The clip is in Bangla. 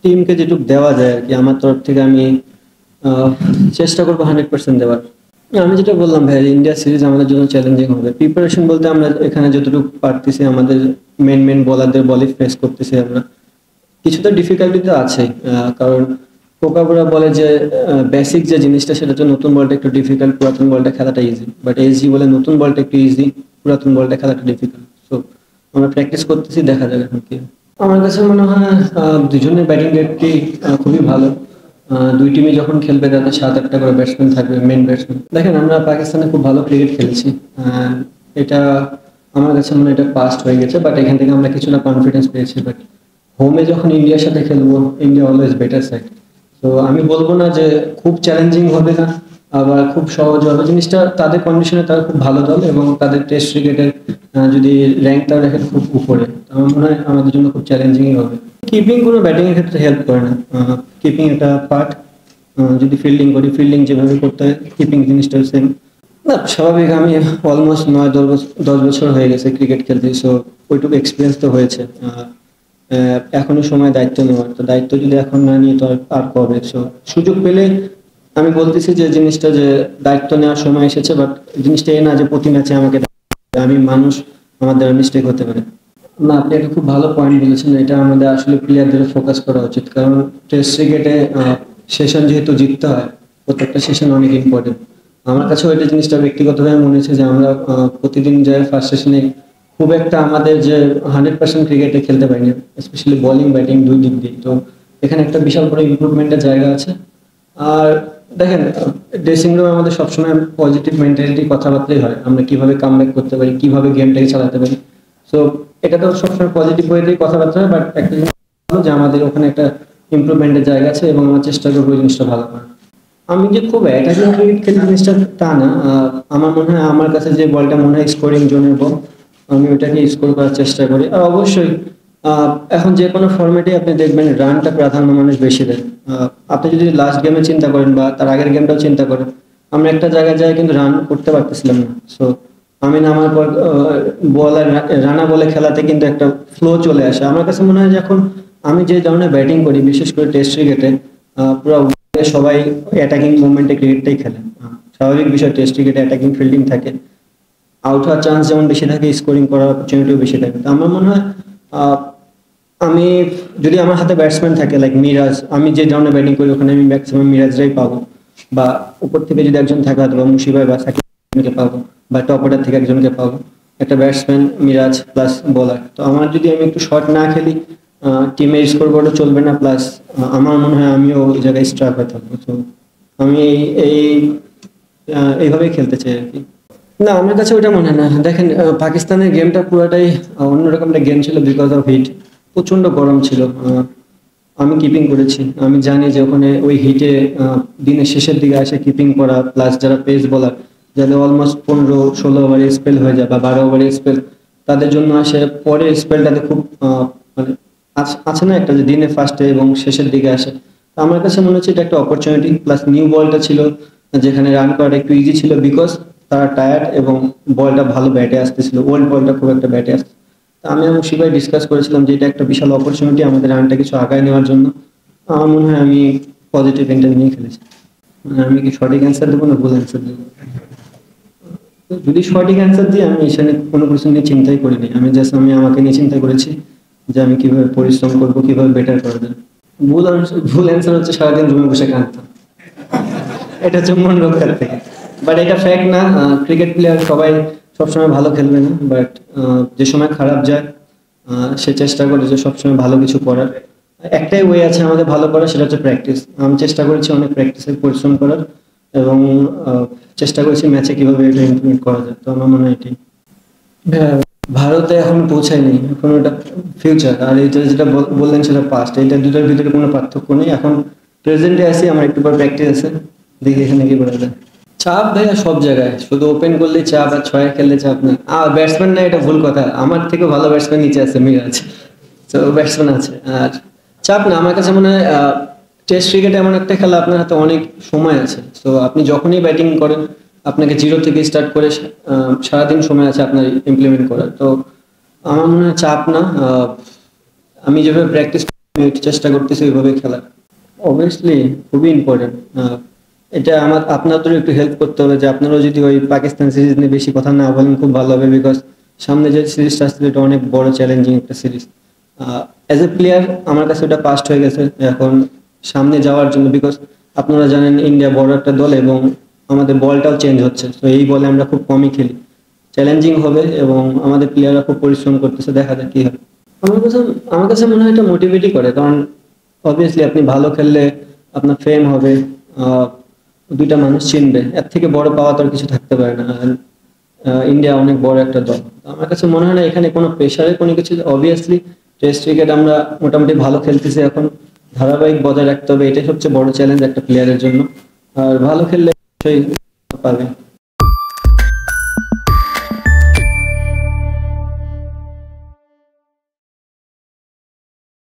টিমকে যেটুকু দেওয়া যায় আর কি আমার তরফ থেকে আমি আহ, চেষ্টা করবো 100% দেওয়ার। আমি যেটা বললাম ভাই, ইন্ডিয়া সিরিজ আমাদের জন্য চ্যালেঞ্জিং হবে। প্রিপারেশন বলতে আমরা এখানে যতটুকু পারতেছি আমাদের মেন বোলারদের বলই ফেস করতেছি আমরা। কিছুটা ডিফিকাল্টি তো আছেই, কারণ কোকাবুরা বলে যে বেসিক যে জিনিসটা সেটা হচ্ছে নতুন বলটা একটু ডিফিকাল্ট, পুরাতন বলটা খেলাটা ইজি। বাট এসজি বলে নতুন বলটা একটু ইজি, পুরাতন বলটা খেলাটা ডিফিকাল্ট। সো আমরা প্র্যাকটিস করতেছি, দেখা যাবে এখন কি। আমার কাছে মনে হয় দুজনের ব্যাটিং রেটটি খুবই ভালো। দুই টিমই যখন খেলবে তাদের 7-8টা করে ব্যাটসম্যান থাকবে, মেন ব্যাটসম্যান। দেখেন আমরা পাকিস্তানে খুব ভালো ক্রিকেট খেলেছি, এটা আমার কাছে মনে হয় এটা পাস্ট হয়ে গেছে, বাট এখান থেকে আমরা কিছুটা কনফিডেন্স পেয়েছি। বাট হোমে যখন ইন্ডিয়ার সাথে খেলবো, ইন্ডিয়া অলওয়েজ বেটার সাইড। তো আমি বলবো না যে খুব চ্যালেঞ্জিং হবে না, আবার খুব সহজ হবে। জিনিসটা তাদের কন্ডিশনে তারা খুব ভালো দল, এবং তাদের টেস্ট ক্রিকেটের যদি র্যাঙ্কটা দেখেন খুব উপরে, তো আমার মনে হয় আমাদের জন্য খুব চ্যালেঞ্জিংই হবে। কিপিং কোনো ব্যাটিং এর ক্ষেত্রে হেল্প করে না, কিপিং একটা পার্ট। যদি ফিল্ডিং করি, ফিল্ডিং যেভাবে করতে হয় কিপিং জিনিসটা সেম। না, স্বাভাবিক। আমি অলমোস্ট 9-10 বছর হয়ে গেছে ক্রিকেট খেলতে, সো ওইটুকু এক্সপিরিয়েন্স তো হয়েছে। এখনো সময় দায়িত্ব নেওয়ার, তো দায়িত্ব যদি এখন না নিয়ে তো আর কবে। সো সুযোগ পেলে আমি বলতেছি যে জিনিসটা যে দায়িত্ব নেওয়ার সময় এসেছে, বাট জিনিসটা এ না যে প্রতি ম্যাচে আমাকে আমি মানুষ, আমার দ্বারা মিস্টেক হতে পারে। না, আপনি একটা খুব ভালো পয়েন্ট বলেছেন। এটা আমাদের আসলে প্লেয়ারদের ফোকাস করা উচিত, কারণ টেস্ট ক্রিকেটে সেশন যেহেতু জিততে হয়, প্রত্যেকটা সেশন অনেক ইম্পর্টেন্ট। আমার কাছে ওইটা জিনিসটা ব্যক্তিগতভাবে মনে হচ্ছে যে আমরা প্রতিদিন যে ফার্স্ট সেশনে খুব একটা আমাদের যে 100% ক্রিকেটে খেলতে পারিনি, স্পেশালি বোলিং ব্যাটিং দুই দিক দিয়ে। তো এখানে একটা বিশাল বড় ইমপ্রুভমেন্টের জায়গা আছে। আর দেখেন, ড্রেসিং রুমে আমাদের সবসময় পজিটিভ মেন্টালিটি কথাবার্তাই হয়, আমরা কিভাবে কামব্যাক করতে পারি, কিভাবে গেমটাকে চালাতে পারি। সো এটা তো সবসময় পজিটিভ ওয়েতেই কথাবার্তা হয়, বাট একটা জিনিস ভালো যে আমাদের ওখানে একটা ইমপ্রুভমেন্টের জায়গা আছে, এবং আমরা চেষ্টা করবো ওই জিনিসটা ভালো করার। আমি যে খুব অ্যাটাকিং ক্রিকেট খেলি জিনিসটা তা না। আমার মনে হয় আমার কাছে যে বলটা মনে হয় স্কোরিং জোনের বল, আমি ওটাকে স্কোর করার চেষ্টা করি। আর অবশ্যই এখন যে কোনো ফরম্যাটে আপনি দেখবেন রানটা প্রাধান্য মানুষ বেশি দেয়। আপনি যদি লাস্ট গেমে চিন্তা করেন বা তার আগের গেমটাও চিন্তা করেন, আমরা একটা জায়গায় যাই কিন্তু রান করতে পারতেছিলাম না। সো আমি নামার পর বল আর রানা বলে খেলাতে কিন্তু একটা ফ্লো চলে আসে। আমার কাছে মনে হয় যে এখন আমি যে ধরনের ব্যাটিং করি, বিশেষ করে টেস্ট ক্রিকেটে, পুরো সবাই অ্যাটাকিং মুভমেন্টে ক্রিকেটটাই খেলে। স্বাভাবিক বিষয়, টেস্ট ক্রিকেটে অ্যাটাকিং ফিল্ডিং থাকে, আউট হওয়ার চান্স যেমন বেশি থাকে, স্কোরিং করার অপরচুনিটিও বেশি থাকে। তো আমার মনে হয় আহ, আমি যদি আমার হাতে ব্যাটসম্যান থাকে লাইক মিরাজ, আমি যে ধরনের ব্যাটিং করি ওখানে আমি ম্যাক্সিমাম মিরাজরাই পাবো। বা উপর থেকে যদি একজন থাকে হয়তো বা মুশিবাই বা সাকিবকে পাবো, বা টপ অর্ডার থেকে একজনকে পাবো। একটা ব্যাটসম্যান, মিরাজ প্লাস বোলার। তো আমার যদি আমি একটু শর্ট না খেলি, টিমের স্কোর বোর্ডও চলবে না, প্লাস আমার মনে হয় আমিও ওই জায়গায় স্ট্রাক হয়ে থাকবো। তো আমি এই এইভাবেই খেলতে চাই আর কি। না, আমার কাছে ওইটা মনে হয় না। দেখেন, পাকিস্তানের গেমটা পুরোটাই অন্যরকম একটা গেম ছিল, বিকজ অফ হিট। প্রচন্ড গরম ছিল। আমি কিপিং করেছি, আমি জানি যে ওখানে ওই হিটে দিনের শেষের দিকে আসে কিপিং করা, প্লাস যারা পেস বোলার, যাদের অলমোস্ট 15-16 ওভারের স্পেল হয়ে যায় বা 12 ওভারের স্পেল, তাদের জন্য আসে পরের স্পেলটাতে খুব মানে আছে না একটা যে দিনের ফার্স্টে এবং শেষের দিকে আসে। তো আমার কাছে মনে হচ্ছে এটা একটা অপরচুনিটি, প্লাস নিউ বলটা ছিল যেখানে রান করাটা একটু ইজি ছিল, বিকজ তারা টায়ার্ড এবং বলটা ভালো ব্যাটে আসতেছিল, ওল্ড বলটা খুব একটা ব্যাটে আসছে। তা আমি এবং শিবাই ডিসকাস করেছিলাম যে এটা একটা বিশাল অপরচুনিটি আমাদের রানটা কিছু আগায় নেওয়ার জন্য। আমার মনে হয় আমি পজিটিভ ইন্টার নিয়ে খেলেছি। মানে আমি কি সঠিক অ্যান্সার দেবো না ভুল অ্যান্সার দেবো? যদি সঠিক অ্যান্সার দিই, আমি এখানে কোনো কিছু নিয়ে চিন্তাই করিনি। আমি জাস্ট আমি আমাকে নিয়ে চিন্তা করেছি যে আমি কিভাবে পরিশ্রম করবো, কিভাবে বেটার করা যায়। ভুল অ্যান্সার হচ্ছে সারাদিন রুমে বসে কাঁদতাম। এটা হচ্ছে মন রক্ষার থেকে। বাট এটা ফ্যাক্ট না। ক্রিকেট প্লেয়ার সবাই সবসময় ভালো খেলবে না, বাট যে সময় খারাপ যায় সে চেষ্টা করে যে সবসময় ভালো কিছু করার। একটাই ওয়ে আছে আমাদের ভালো করার, সেটা হচ্ছে প্র্যাকটিস। আমি চেষ্টা করেছি অনেক প্র্যাকটিসে পরিশ্রম করার, এবং চেষ্টা করেছি ম্যাচে কিভাবে এটা ইমপ্লিমেন্ট করা যায়। তো আমার মনে হয় এটাই। হ্যাঁ, ভারতে এখন পৌঁছায়নি, এখন ওটা ফিউচার। আর এটা যেটা বললেন সেটা পাস্ট। এটা দুটোর ভিতরে কোনো পার্থক্য নেই। এখন প্রেজেন্টে আছি, আমার একটু পর প্র্যাকটিস আছে, দেখি এখানে কি করা যায়। চাপ ভাইয়া সব জায়গায়, শুধু ওপেন করলেই চাপ আর ছয় খেললে চাপ না। আর ব্যাটসম্যান না, এটা ভুল কথা। আমার থেকেও ভালো ব্যাটসম্যান নিচে আছে, মিরাজ। তো ব্যাটসম্যান আছে। আর চাপ না, আমার কাছে মনে হয় টেস্ট ক্রিকেট এমন একটা খেলা, আপনার হাতে অনেক সময় আছে। তো আপনি যখনই ব্যাটিং করেন, আপনাকে জিরো থেকে স্টার্ট করে সারাদিন সময় আছে আপনার ইমপ্লিমেন্ট করার। তো আমার মনে হয় চাপ না। আমি যেভাবে প্র্যাকটিস আমি একটু চেষ্টা করতেছি ওইভাবে খেলার। অবভিয়াসলি খুবই ইম্পর্টেন্ট। এটা আপনাদের একটু হেল্প করতে হবে, যে আপনারাও যদি ওই পাকিস্তান সিরিজ নিয়ে বেশি কথা না বলেন খুব ভালো হবে, বিকজ সামনে যে সিরিজটা আসছে এটা অনেক বড় চ্যালেঞ্জিং একটা সিরিজ। অ্যাজ এ প্লেয়ার আমার কাছে ওটা পাস্ট হয়ে গেছে। এখন সামনে যাওয়ার জন্য, বিকজ আপনারা জানেন ইন্ডিয়া বড় একটা দল এবং আমাদের বলটাও চেঞ্জ হচ্ছে, তো এই বলে আমরা খুব কমই খেলি। চ্যালেঞ্জিং হবে এবং আমাদের প্লেয়াররা খুব পরিশ্রম করতেছে, দেখা যাক কি হয়। আমার কাছে আমার কাছে মনে হয় এটা মোটিভেটই করে, কারণ অবভিয়াসলি আপনি ভালো খেললে আপনার ফেম হবে, আহ, দুইটা মানুষ চিনবে, এর থেকে বড় পাওয়া তো আর কিছু থাকতে পারে না। আর ইন্ডিয়া অনেক বড় একটা দল, তো আমার কাছে মনে হয় না এখানে কোনো প্রেশারের কোনো কিছু। অবভিয়াসলি টেস্ট ক্রিকেট আমরা মোটামুটি ভালো খেলতেছি এখন, ধারাবাহিক বজায় রাখতে হবে, এটাই সবচেয়ে বড় চ্যালেঞ্জ একটা প্লেয়ারের জন্য। আর ভালো খেললে অবশ্যই পাবে।